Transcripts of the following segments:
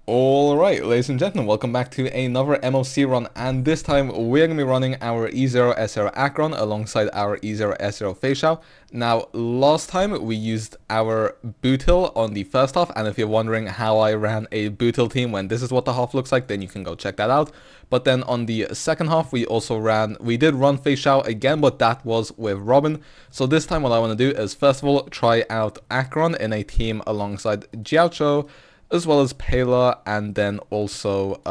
Alright, ladies and gentlemen, welcome back to another MOC run, and this time we're going to be running our E0S0 Acheron alongside our E0S0 Feixiao. Now, last time we used our Bootil on the first half, and if you're wondering how I ran a Bootil team when this is what the half looks like, then you can go check that out. But then on the second half, we did run Feixiao again, but that was with Robin. So this time what I want to do is, first of all, try out Acheron in a team alongside Jiaoqiu, as well as Pela, and then also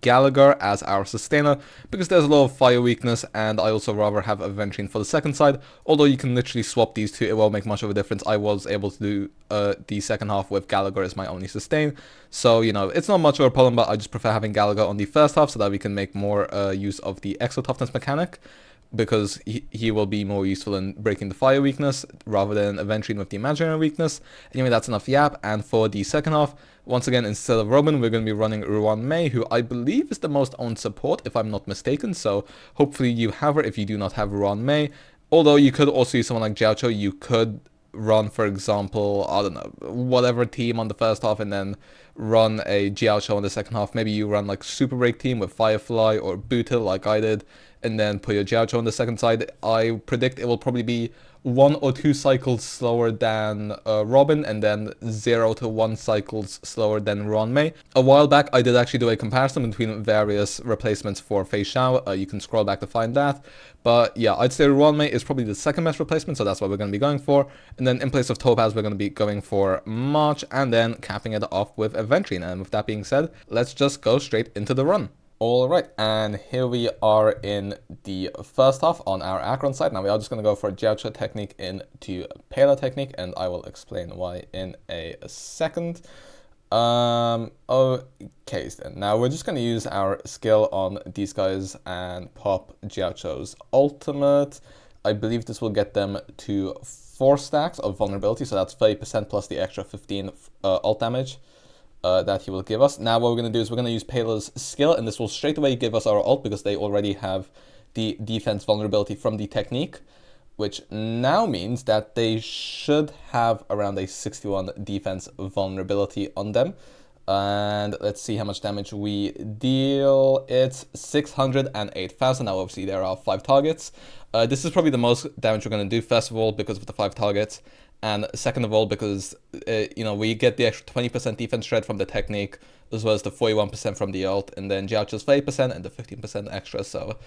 Gallagher as our sustainer, because there's a lot of fire weakness, and I also rather have Aventurine for the second side, although you can literally swap these two, it won't make much of a difference. I was able to do the second half with Gallagher as my only sustain, so, you know, it's not much of a problem, but I just prefer having Gallagher on the first half so that we can make more use of the extra toughness mechanic, because he will be more useful in breaking the fire weakness rather than Aventurine with the imaginary weakness. Anyway, that's enough yap, and for the second half, once again, instead of Robin, we're going to be running Ruan Mei, who I believe is the most owned support, if I'm not mistaken, so hopefully you have her if you do not have Ruan Mei. Although you could also use someone like Jiaoqiu. You could run, for example, I don't know, whatever team on the first half and then run a Jiaoqiu on the second half. Maybe you run like Super Break team with Firefly or Bootil like I did, and then put your Jiaoqiu on the second side. I predict it will probably be 1 or 2 cycles slower than Robin, and then 0 to 1 cycles slower than Ruan Mei. A while back, I did actually do a comparison between various replacements for Feixiao. You can scroll back to find that. But yeah, I'd say Ruan Mei is probably the second best replacement, so that's what we're going to be going for. And then in place of Topaz, we're going to be going for March, and then capping it off with Aventurine. And with that being said, let's just go straight into the run. Alright, and here we are in the first half on our Acheron side. Now we are just going to go for Jiaoqiu technique into Pela technique, and I will explain why in a second. Okay, then now we're just going to use our skill on these guys and pop Jiaoqiu's ultimate. I believe this will get them to 4 stacks of vulnerability, so that's 30% plus the extra 15 ult damage that he will give us. Now what we're going to do is we're going to use Pela's skill, and this will straight away give us our ult because they already have the defense vulnerability from the technique, which now means that they should have around a 61 defense vulnerability on them. And let's see how much damage we deal. It's 608,000. Now obviously there are 5 targets. This is probably the most damage we're going to do, first of all because of the 5 targets, and second of all because you know, we get the extra 20% defense shred from the technique, as well as the 41% from the ult, and then Jiaoqiu's 30% and the 15% extra. So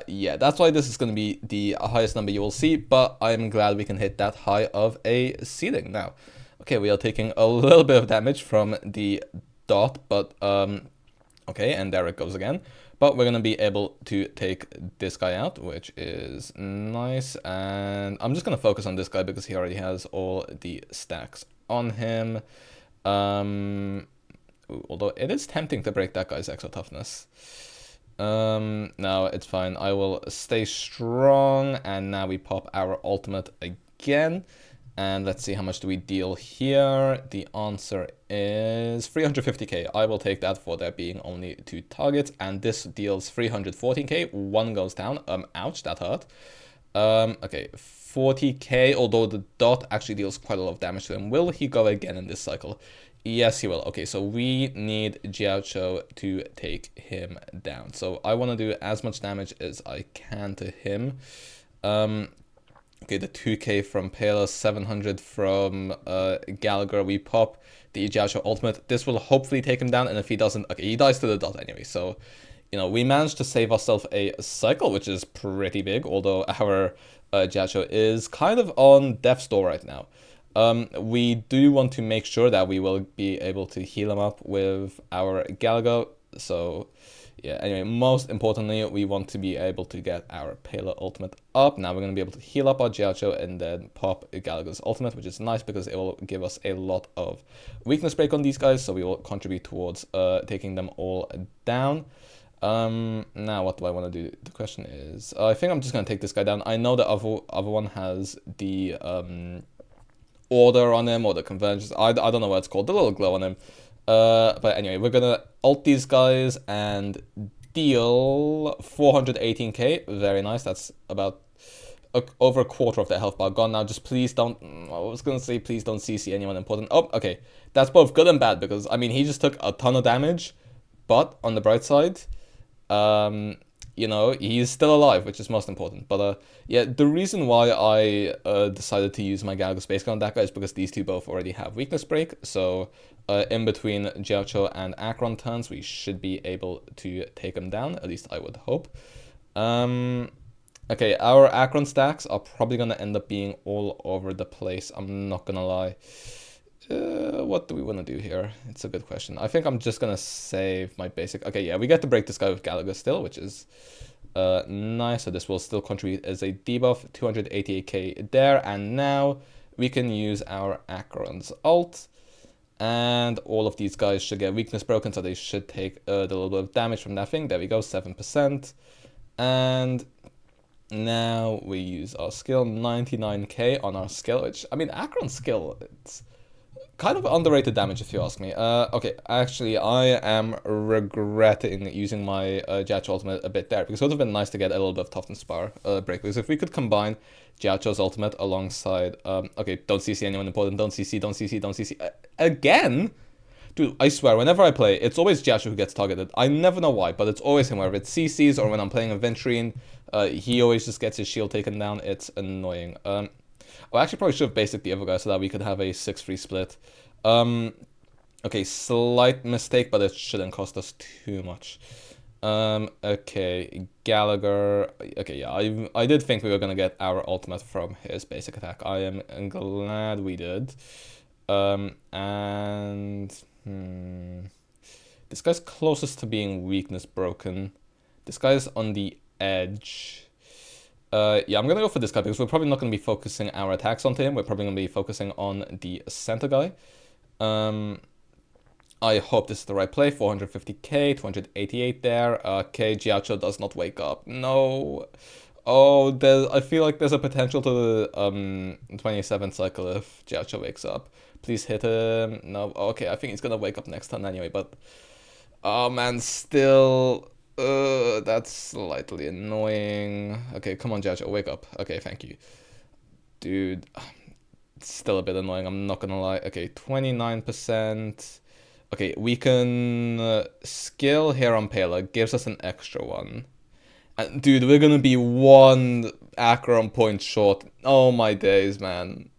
yeah, that's why this is going to be the highest number you will see, but I'm glad we can hit that high of a ceiling now. Okay, we are taking a little bit of damage from the dot, but okay, and there it goes again. But we're going to be able to take this guy out, which is nice. And I'm just going to focus on this guy because he already has all the stacks on him. Although it is tempting to break that guy's extra toughness. No, it's fine. I will stay strong. And now we pop our ultimate again. And let's see, how much do we deal here? The answer is 350k. I will take that for there being only 2 targets. And this deals 314k. 1 goes down. Ouch, that hurt. Okay, 40k, although the dot actually deals quite a lot of damage to him. Will he go again in this cycle? Yes, he will. Okay, so we need Jiaoqiu to take him down. So I want to do as much damage as I can to him. Okay, the 2k from Pela, 700 from Gallagher. We pop the Jiaoqiu ultimate. This will hopefully take him down, and if he doesn't, okay, he dies to the dot anyway. So, you know, we managed to save ourselves a cycle, which is pretty big, although our Jiaoqiu is kind of on death's door right now. We do want to make sure that we will be able to heal him up with our Gallagher. So yeah, anyway, most importantly, we want to be able to get our Pela ultimate up. Now we're going to be able to heal up our Jiaoqiu and then pop Gallagher's ultimate, which is nice because it will give us a lot of weakness break on these guys, so we will contribute towards taking them all down. Now what do I want to do? The question is, I think I'm just going to take this guy down. I know the other one has the order on him, or the convergence. I don't know what it's called, the little glow on him. But anyway, we're gonna ult these guys and deal 418k. Very nice. That's about over a quarter of their health bar gone now. Just please don't, I was gonna say please don't CC anyone important. Oh, okay. That's both good and bad because, I mean, he just took a ton of damage, but on the bright side, you know, he's still alive, which is most important. But yeah, the reason why I decided to use my Gallagher Space Gun on that guy is because these two both already have weakness break. So in between Jiaoqiu and Acheron turns, we should be able to take him down. At least I would hope. Okay, our Acheron stacks are probably gonna end up being all over the place. I'm not gonna lie. What do we want to do here? It's a good question. I think I'm just gonna save my basic. Okay, yeah, we get to break this guy with Gallagher still, which is nice. So this will still contribute as a debuff, 288k there, and now we can use our Acheron's ult, and all of these guys should get weakness broken, so they should take the little bit of damage from that thing. There we go, 7%, and now we use our skill, 99k on our skill, which, I mean, Acheron's skill, it's kind of underrated damage if you ask me. Okay, actually I am regretting using my Jiaoqiu ultimate a bit there, because it would have been nice to get a little bit of toughness bar break, because if we could combine Jiaoqiu's ultimate alongside, okay, don't CC anyone important, don't CC, don't CC, don't CC, again? Dude, I swear, whenever I play, it's always Jiaoqiu who gets targeted. I never know why, but it's always him, whether it's CCs or when I'm playing Aventurine, he always just gets his shield taken down. It's annoying. Well, actually, probably should have basic the other guy so that we could have a 6-3 split. Okay, slight mistake, but it shouldn't cost us too much. Okay, Gallagher. Okay, yeah, I did think we were gonna get our ultimate from his basic attack. I am glad we did. This guy's closest to being weakness broken. This guy's on the edge. Yeah, I'm gonna go for this guy because we're probably not gonna be focusing our attacks onto him. We're probably gonna be focusing on the center guy. I hope this is the right play. 450k, 288 there. Okay, Jiaoqiu does not wake up. No. Oh, I feel like there's a potential to the 27th cycle if Jiaoqiu wakes up. Please hit him. No. Okay, I think he's gonna wake up next turn anyway, but oh man, still that's slightly annoying. Okay, come on, Jiaoqiu, wake up. Okay, thank you. Dude, it's still a bit annoying, I'm not gonna lie. Okay, 29%. Okay, we can skill here on Pela, gives us an extra one. And dude, we're gonna be one Acheron point short. Oh my days, man.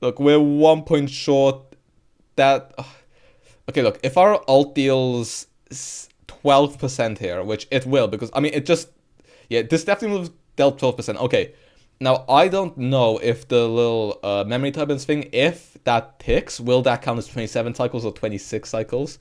Look, we're 1 point short. That... Okay, look, if our ult deals 12% here, which it will, because, I mean, it just... Yeah, this definitely will have dealt 12%. Okay, now, I don't know if the little memory turbines thing, if that ticks, will that count as 27 cycles or 26 cycles?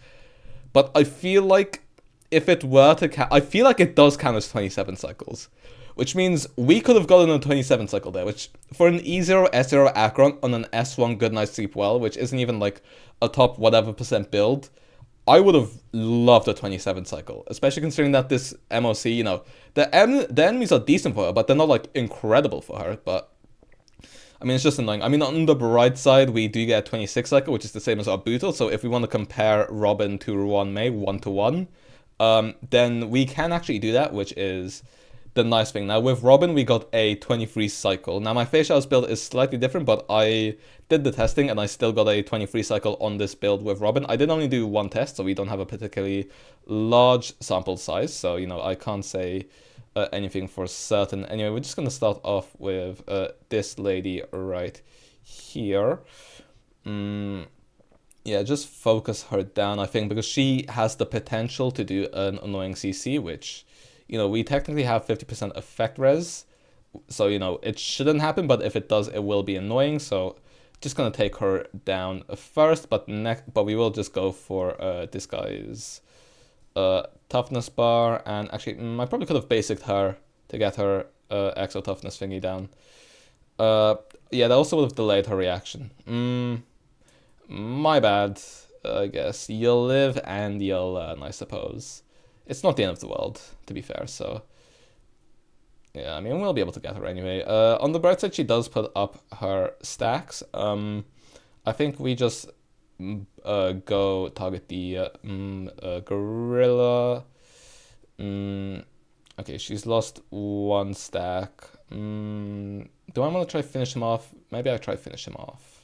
But I feel like if it were to count... I feel like it does count as 27 cycles. Which means we could have gotten a 27 cycle there, which for an E0 S0 Acheron on an S1 Good Night Sleep Well, which isn't even like a top whatever % build, I would have loved a 27 cycle, especially considering that this MOC, you know, the enemies are decent for her, but they're not like incredible for her. But I mean, it's just annoying. I mean, on the bright side, we do get a 26 cycle, which is the same as our Bootle. So if we want to compare Robin to Ruan Mei 1-to-1, then we can actually do that, which is the nice thing. Now with Robin, we got a 23 cycle. Now my Feixiao's build is slightly different, but I did the testing and I still got a 23 cycle on this build with Robin. I did only do one test, so we don't have a particularly large sample size. So, you know, I can't say anything for certain. Anyway, we're just going to start off with this lady right here. Yeah, just focus her down, I think, because she has the potential to do an annoying CC, which... You know, we technically have 50% effect res, so, you know, it shouldn't happen, but if it does, it will be annoying, so just gonna take her down first, but we will just go for this guy's toughness bar, and actually, I probably could have basicked her to get her exo toughness thingy down. Yeah, that also would have delayed her reaction. My bad, I guess. You'll live and you'll learn, I suppose. It's not the end of the world, to be fair, so... Yeah, I mean, we'll be able to get her anyway. On the bright side, she does put up her stacks. I think we just go target the gorilla. Okay, she's lost one stack. Do I want to try finish him off? Maybe I try finish him off.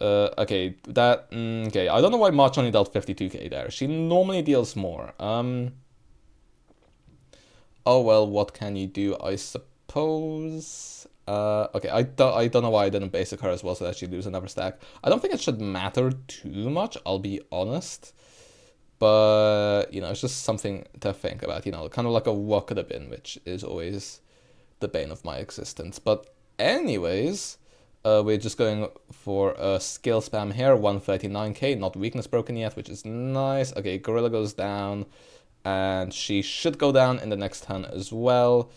Okay, okay, I don't know why March only dealt 52k there. She normally deals more. Oh well, what can you do, I suppose? Okay, I don't know why I didn't basic her as well so that she lose another stack. I don't think it should matter too much, I'll be honest. But, you know, it's just something to think about, you know, kind of like a what could have been, which is always the bane of my existence. But anyways, we're just going for a skill spam here, 139k, not weakness broken yet, which is nice. Okay, Gorilla goes down, and she should go down in the next turn as well.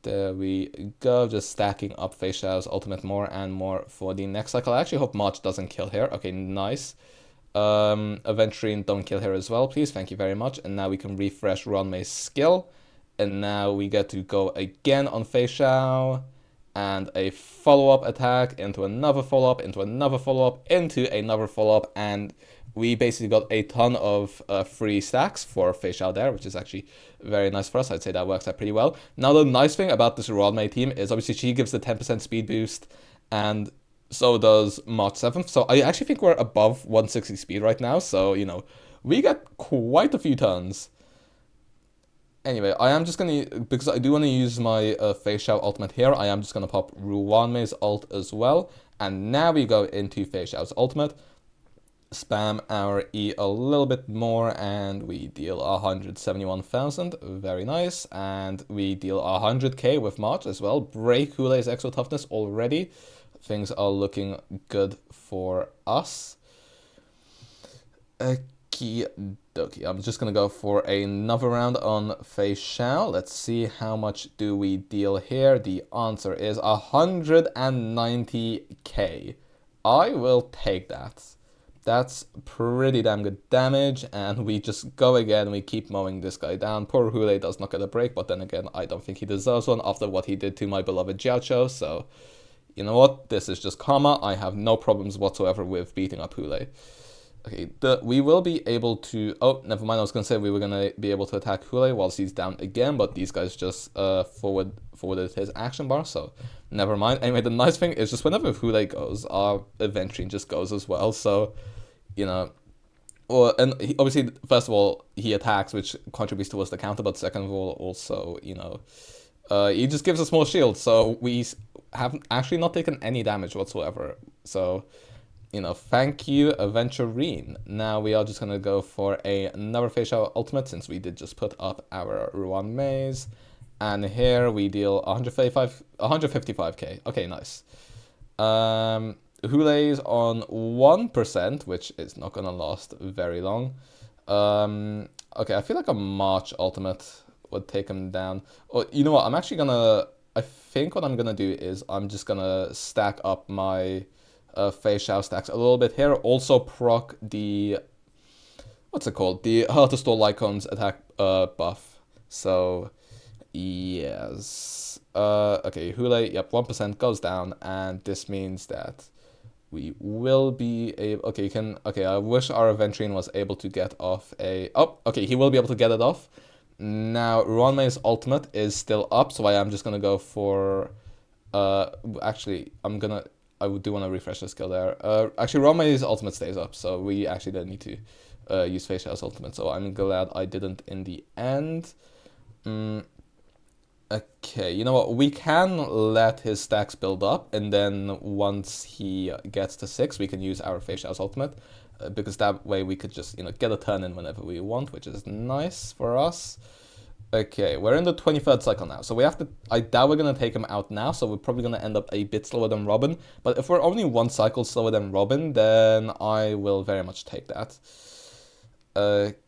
There we go, just stacking up Feixiao's ultimate more and more for the next cycle. I actually hope March doesn't kill here. Okay, nice. Aventurine, don't kill here as well, please. Thank you very much. And now we can refresh Ruan's skill. And now we get to go again on Feixiao. And a follow-up attack into another follow-up, into another follow-up, into another follow-up. And we basically got a ton of free stacks for Feixiao there, which is actually very nice for us. I'd say that works out pretty well. Now, the nice thing about this Ruan team is obviously she gives the 10% speed boost, and so does March 7th. So I actually think we're above 160 speed right now. So, you know, we get quite a few turns. Anyway, I am just going to, because I do want to use my Feixiao ultimate here, I am just going to pop Ruan's ult as well. And now we go into Feixiao's ultimate. Spam our E a little bit more, and we deal 171,000. Very nice. And we deal 100k with March as well. Break Hulei's exo toughness already. Things are looking good for us. Okie dokie. I'm just going to go for another round on Feixiao. Let's see how much do we deal here. The answer is 190k. I will take that. That's pretty damn good damage, and we just go again. We keep mowing this guy down. Poor Hulei does not get a break, but then again, I don't think he deserves one after what he did to my beloved Jiaoqiu, so you know what? This is just karma. I have no problems whatsoever with beating up Hulei. Okay, we will be able to... Oh, never mind. I was going to say we were going to be able to attack Hulei whilst he's down again, but these guys just forwarded his action bar, so never mind. Anyway, the nice thing is just whenever Hulei goes, our Aventurine just goes as well, so, you know... Well, and obviously, first of all, he attacks, which contributes towards the counter, but second of all, also, you know... he just gives us more shield, so we have actually not taken any damage whatsoever. So, you know, thank you, Aventurine. Now we are just going to go for another Feixiao ultimate, since we did just put up our Ruan maze. And here we deal 155k. Okay, nice. Hulei's on 1%, which is not going to last very long. Okay, I feel like a March ultimate would take him down. Oh, you know what? I'm actually gonna... I think what I'm gonna do is I'm just gonna stack up my Feixiao stacks a little bit here. Also proc the... What's it called? The Her to Store Lycon's attack buff. So, yes. Okay, Hulei, yep, 1% goes down, and this means that we will be able... Okay, you can... Okay, I wish our Aventurine was able to get off a... Oh, okay, he will be able to get it off. Now, Ruan's ultimate is still up, so I am just gonna go for... actually, I do want to refresh the skill there. Actually, Ruan's ultimate stays up, so we actually don't need to use Feixiao's ultimate, so I'm glad I didn't in the end. Okay, you know what? We can let his stacks build up, and then once he gets to 6, we can use our Feixiao's ultimate. Because that way we could just, you know, get a turn in whenever we want, which is nice for us. Okay, we're in the 23rd cycle now, so we have to... I doubt we're going to take him out now, so we're probably going to end up a bit slower than Robin. But if we're only one cycle slower than Robin, then I will very much take that. Okay,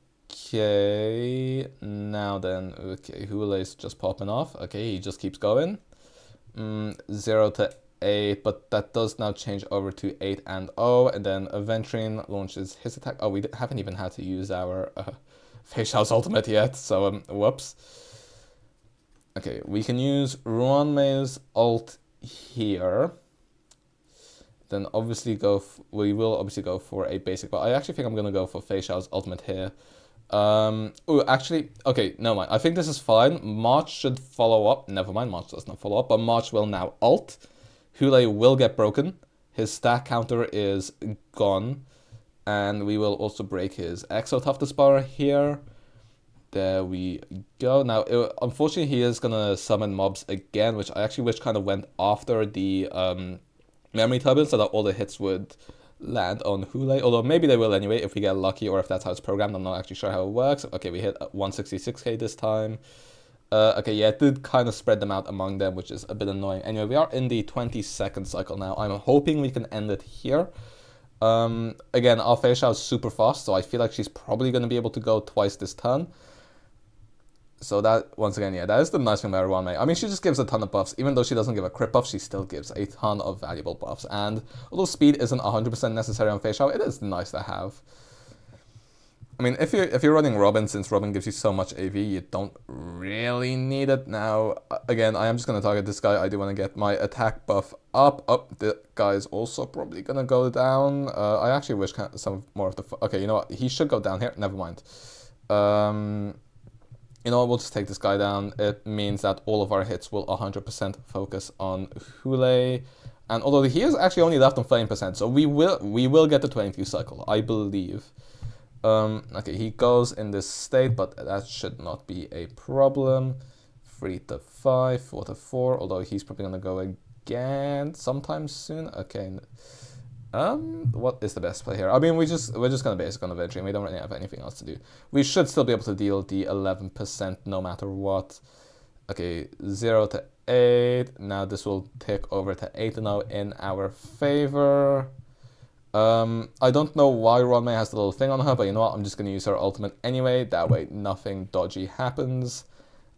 now then, okay, Hulei's just popping off. Okay, he just keeps going. 0 to 8, but that does now change over to 8 and 0, and then Aventurine launches his attack. Oh, we haven't even had to use our Feixiao's ultimate yet, so whoops. Okay, we can use Ruan's ult here. Then obviously we will obviously go for a basic, but I actually think I'm going to go for Feixiao's ultimate here. Oh, actually, okay, never mind. I think this is fine. March should follow up. Never mind, March does not follow up, but March will now ult. Hule will get broken. His stack counter is gone. And we will also break his Exo Toughness bar here. There we go. Now, unfortunately, he is going to summon mobs again, which I actually wish kind of went after the memory turbine so that all the hits would land on Hule. Although maybe they will anyway if we get lucky or if that's how it's programmed. I'm not actually sure how it works. Okay, we hit 166k this time. Okay, yeah, it did kind of spread them out among them, which is a bit annoying. Anyway, we are in the 22nd cycle now. I'm hoping we can end it here. Again, our Feixiao is super fast, so I feel like she's probably going to be able to go twice this turn. So that, once again, yeah, that is the nice thing about Ruan. I mean, she just gives a ton of buffs. Even though she doesn't give a crit buff, she still gives a ton of valuable buffs. And although speed isn't 100% necessary on Feixiao, it is nice to have. I mean, if you're running Robin, since Robin gives you so much AV, you don't really need it. Now, again, I am just going to target this guy. I do want to get my attack buff up. The guy's also probably going to go down. I actually wish some more of the... Okay, you know what? He should go down here. Never mind. You know what? We'll just take this guy down. It means that all of our hits will 100% focus on Hule. And although he is actually only left on 15%, so we will get the 22 cycle, I believe. Okay, he goes in this state, but that should not be a problem. 3 to 5, 4 to 4, although he's probably gonna go again sometime soon. Okay. What is the best play here? I mean, we're just gonna basic on Aventurine. We don't really have anything else to do. We should still be able to deal the 11% no matter what. Okay, 0 to 8. Now this will tick over to 8-0 in our favor. I don't know why Ruan has the little thing on her, but you know what? I'm just gonna use her ultimate anyway. That way, nothing dodgy happens.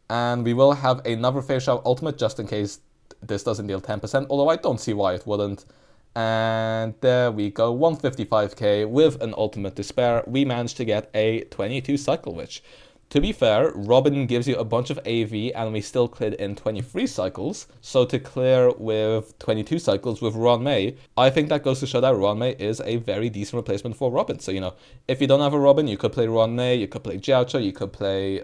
And we will have another Feixiao ultimate just in case this doesn't deal 10%. Although I don't see why it wouldn't. And there we go, 155k with an ultimate to spare. We managed to get a 22 cycle, which, to be fair, Robin gives you a bunch of AV and we still cleared in 23 cycles. So to clear with 22 cycles with Ruan, I think that goes to show that Ruan is a very decent replacement for Robin. So, you know, if you don't have a Robin, you could play Ruan, you could play Jiaoqiu, you could play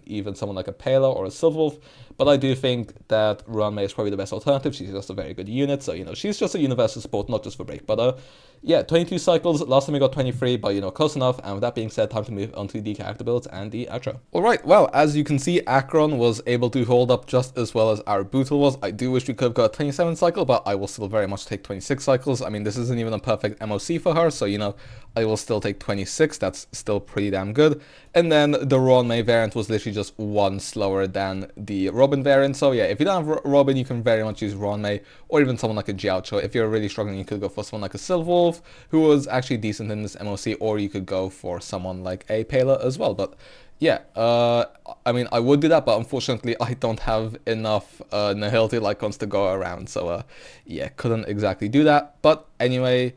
even someone like a Pela or a Silverwolf. But I do think that Ruan is probably the best alternative. She's just a very good unit. So, you know, she's just a universal support, not just for break. But yeah, 22 cycles. Last time we got 23, but, you know, close enough. And with that being said, time to move on to the character builds and the outro. All right, well, as you can see, Acheron was able to hold up just as well as our Bootle was. I do wish we could have got a 27 cycle, but I will still very much take 26 cycles. I mean, this isn't even a perfect MOC for her. So, you know, I will still take 26. That's still pretty damn good. And then the Ruan variant was literally just one slower than the Robin variant. So yeah, if you don't have Robin, you can very much use Ruan or even someone like a Jiaoqiu. If you're really struggling, you could go for someone like a Silverwolf, who was actually decent in this MOC, or you could go for someone like a Pela as well. But yeah, I mean, I would do that, but unfortunately, I don't have enough Nihility Lycons to go around. So yeah, couldn't exactly do that. But anyway,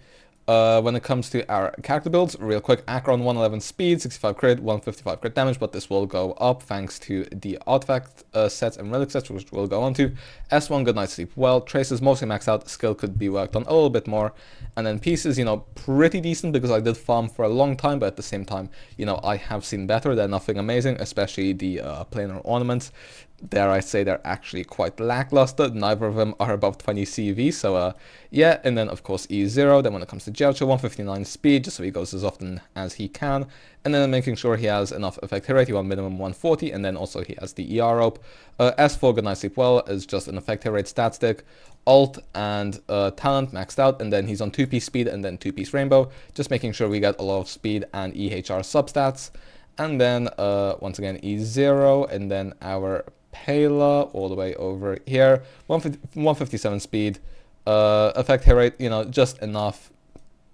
when it comes to our character builds, real quick, Acheron 111 speed, 65 crit, 155 crit damage, but this will go up thanks to the artifact sets and relic sets, which we'll go on to. S1, good night's sleep well. Traces mostly maxed out, skill could be worked on a little bit more. And then pieces, you know, pretty decent because I did farm for a long time, but at the same time, you know, I have seen better. They're nothing amazing, especially the planar ornaments. Dare I say they're actually quite lackluster. Neither of them are above 20 CV, so yeah. And then of course E0. Then when it comes to Jiaoqiu, 159 speed, just so he goes as often as he can. And then making sure he has enough effect hit rate, you want minimum 140, and then also he has the ER rope. S4, good night sleep well, is just an effect hit rate stat stick. Alt and talent maxed out, and then he's on 2-piece speed and then 2-piece rainbow, just making sure we get a lot of speed and EHR substats. And then once again E0, and then our Pela all the way over here, 157 speed, effect hit rate, you know, just enough.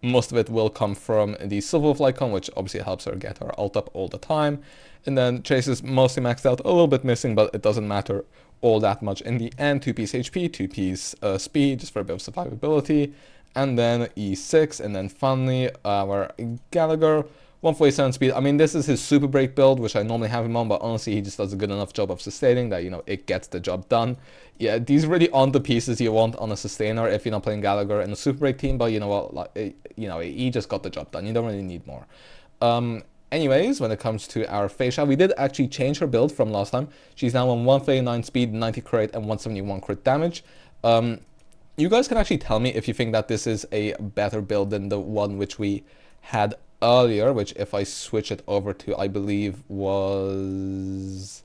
Most of it will come from the Silverwolf Lycon, which obviously helps her get her ult up all the time. And then Chase is mostly maxed out, a little bit missing, but it doesn't matter all that much in the end. 2-piece HP, 2-piece speed, just for a bit of survivability. And then E6, and then finally our Gallagher, 147 speed. I mean, this is his super break build, which I normally have him on, but honestly, he just does a good enough job of sustaining that, you know, it gets the job done. Yeah, these really aren't the pieces you want on a sustainer if you're not playing Gallagher in a super break team, but you know what, like, you know, he just got the job done. You don't really need more. anyways, when it comes to our Feixiao, we did actually change her build from last time. She's now on 139 speed, 90 crit, and 171 crit damage. You guys can actually tell me if you think that this is a better build than the one which we had earlier, which if I switch it over to, I believe was,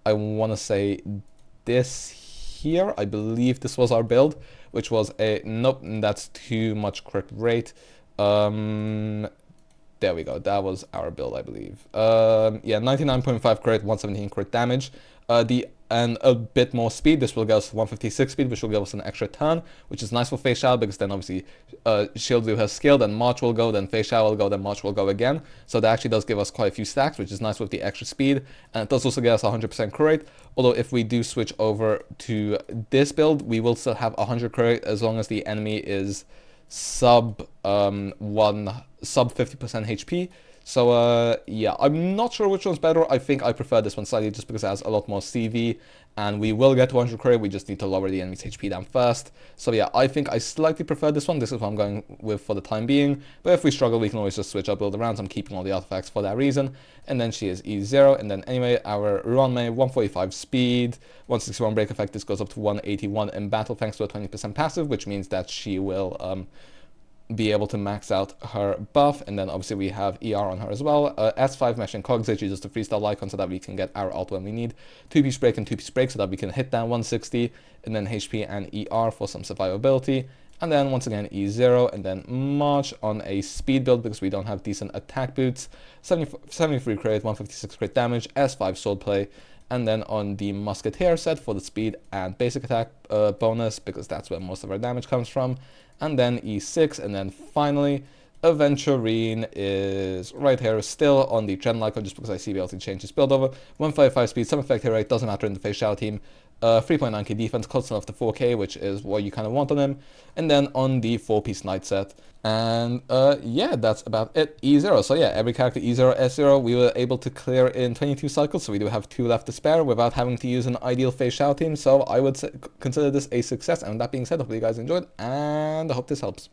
I want to say this here. I believe this was our build, which was a, nope, that's too much crit rate. There we go. That was our build, I believe. Yeah, 99.5 crit, 117 crit damage. And a bit more speed. This will give us 156 speed, which will give us an extra turn, which is nice for Feixiao because then obviously Shield do her skill, then March will go, then Feixiao will go, then March will go again. So that actually does give us quite a few stacks, which is nice with the extra speed. And it does also give us 100% crit rate. Although if we do switch over to this build, we will still have 100 crit rate as long as the enemy is sub 50% HP. So yeah, I'm not sure which one's better. I think I prefer this one slightly just because it has a lot more CV, and we will get 200 crit. We just need to lower the enemy's HP down first. So yeah, I think I slightly prefer this one. This is what I'm going with for the time being. But if we struggle, we can always just switch up build around. I'm keeping all the artifacts for that reason. And then she is E0. And then anyway, our Ruan 145 speed, 161 break effect. This goes up to 181 in battle thanks to a 20% passive, which means that she will be able to max out her buff. And then obviously we have ER on her as well. S5 mesh and cogs, which is just a freestyle icon so that we can get our ult when we need. 2-piece break and 2-piece break so that we can hit down 160, and then HP and ER for some survivability. And then once again E0, and then March on a speed build because we don't have decent attack boots. 73 crit, 156 crit damage, S5 swordplay. And then on the Musketeer set for the speed and basic attack bonus, because that's where most of our damage comes from. And then E6, and then finally, Aventurine is right here, still on the trend icon, just because I see we able to change his build over. 155 speed, some effect hit rate, doesn't matter in the Feixiao team. 3.9k defense, close enough to 4k, which is what you kind of want on him. And then on the 4-piece knight set. And yeah, that's about it. E0. So yeah, every character E0, S0, we were able to clear in 22 cycles. So we do have 2 left to spare without having to use an ideal Feixiao team. So I would consider this a success. And with that being said, hopefully you guys enjoyed, and I hope this helps.